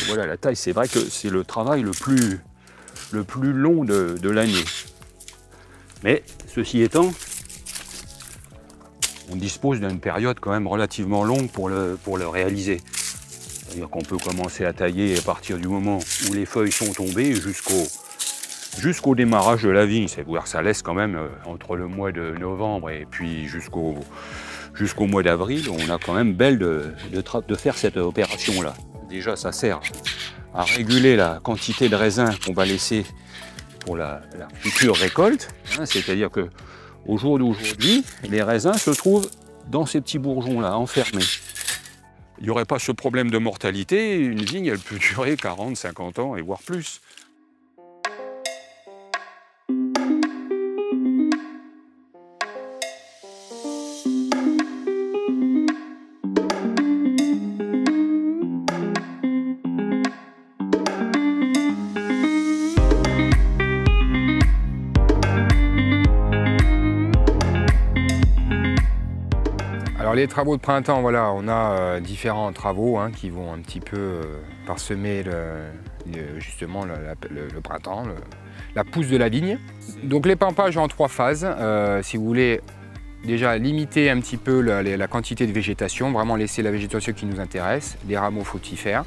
Voilà, la taille, c'est vrai que c'est le travail le plus long de l'année. Mais ceci étant, on dispose d'une période quand même relativement longue pour le réaliser. C'est-à-dire qu'on peut commencer à tailler à partir du moment où les feuilles sont tombées jusqu'au démarrage de la vigne. C'est-à-dire que ça laisse quand même entre le mois de novembre et puis jusqu'au mois d'avril, on a quand même belle de faire cette opération-là. Déjà, ça sert à réguler la quantité de raisin qu'on va laisser pour la future récolte. C'est-à-dire qu'au jour d'aujourd'hui, les raisins se trouvent dans ces petits bourgeons-là, enfermés. Il n'y aurait pas ce problème de mortalité, une vigne, elle peut durer 40, 50 ans et voire plus. Alors les travaux de printemps, voilà, on a différents travaux qui vont un petit peu parsemer justement le printemps, la pousse de la vigne. Donc l'épampage en 3 phases, si vous voulez déjà limiter un petit peu la quantité de végétation, vraiment laisser la végétation qui nous intéresse, les rameaux frutifères.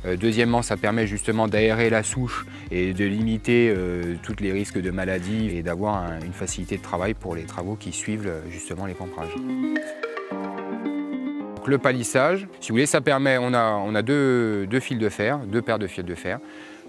Deuxièmement, ça permet justement d'aérer la souche et de limiter tous les risques de maladies et d'avoir une facilité de travail pour les travaux qui suivent justement l'épampage. Le palissage, si vous voulez, ça permet, on a deux fils de fer, 2 paires de fils de fer.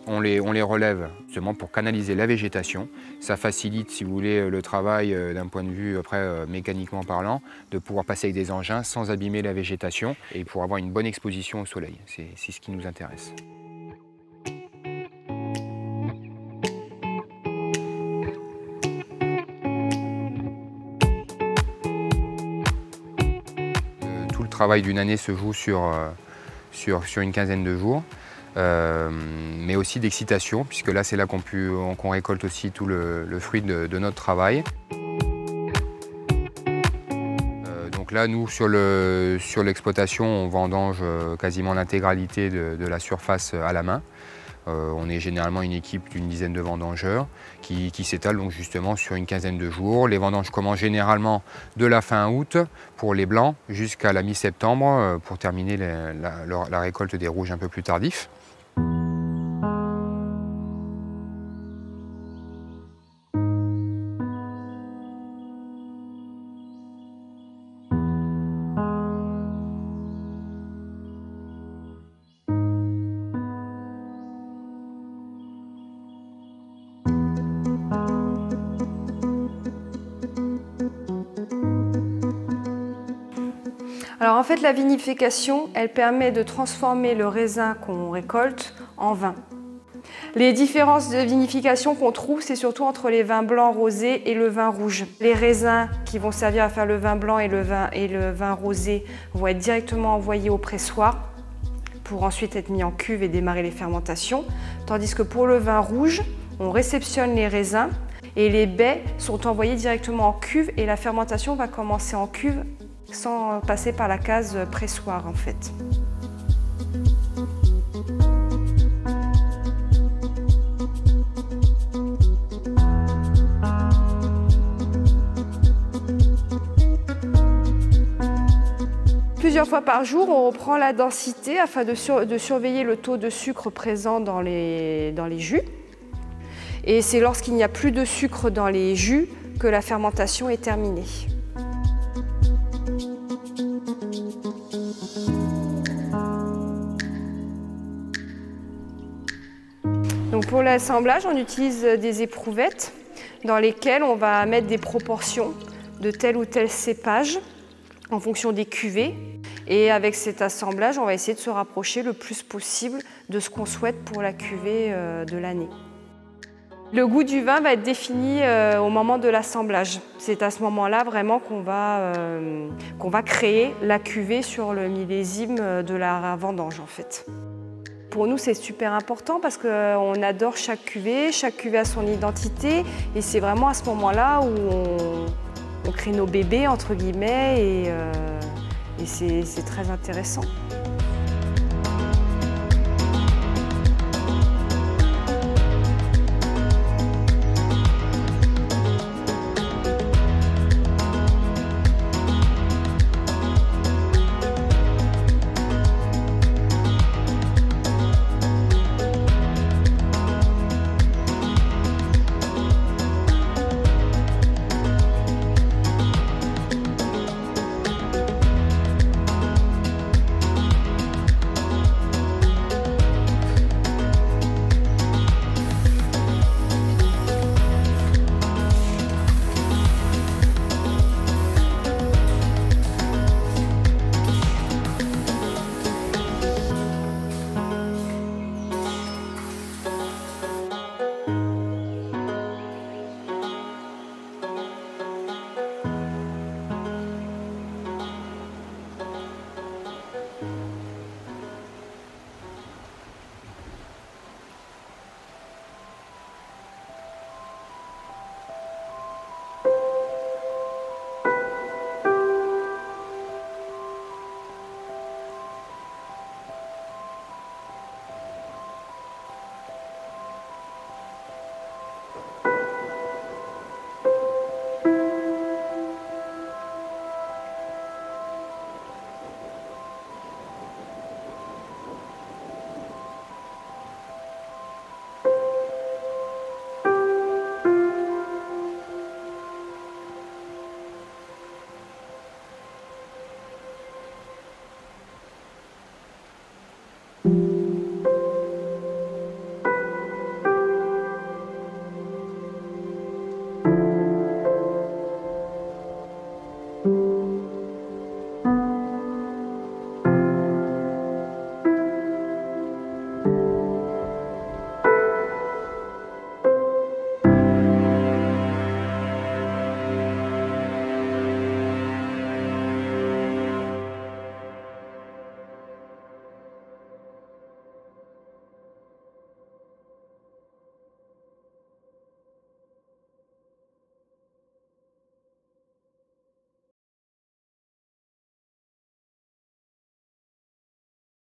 On les relève justement pour canaliser la végétation. Ça facilite, si vous voulez, le travail d'un point de vue après mécaniquement parlant, de pouvoir passer avec des engins sans abîmer la végétation et pour avoir une bonne exposition au soleil. C'est ce qui nous intéresse. Tout le travail d'une année se joue sur une quinzaine de jours. Mais aussi d'excitation, puisque là c'est là qu'on récolte aussi tout le fruit de notre travail. Donc là nous sur l'exploitation on vendange quasiment l'intégralité de la surface à la main. On est généralement une équipe d'une dizaine de vendangeurs qui s'étalent donc justement sur une quinzaine de jours. Les vendanges commencent généralement de la fin août pour les blancs jusqu'à la mi-septembre pour terminer la récolte des rouges un peu plus tardifs. Alors en fait, la vinification, elle permet de transformer le raisin qu'on récolte en vin. Les différences de vinification qu'on trouve, c'est surtout entre les vins blancs rosés et le vin rouge. Les raisins qui vont servir à faire le vin blanc et le vin rosé vont être directement envoyés au pressoir pour ensuite être mis en cuve et démarrer les fermentations. Tandis que pour le vin rouge, on réceptionne les raisins et les baies sont envoyées directement en cuve et la fermentation va commencer en cuve sans passer par la case pressoir en fait. Plusieurs fois par jour, on reprend la densité afin de surveiller le taux de sucre présent dans les jus. Et c'est lorsqu'il n'y a plus de sucre dans les jus que la fermentation est terminée. Donc pour l'assemblage, on utilise des éprouvettes dans lesquelles on va mettre des proportions de tel ou tel cépage en fonction des cuvées. Et avec cet assemblage, on va essayer de se rapprocher le plus possible de ce qu'on souhaite pour la cuvée de l'année. Le goût du vin va être défini au moment de l'assemblage. C'est à ce moment-là vraiment qu'on va créer la cuvée sur le millésime de la vendange en fait. Pour nous, c'est super important parce qu'on adore chaque cuvée a son identité et c'est vraiment à ce moment-là où on crée nos bébés entre guillemets et c'est très intéressant.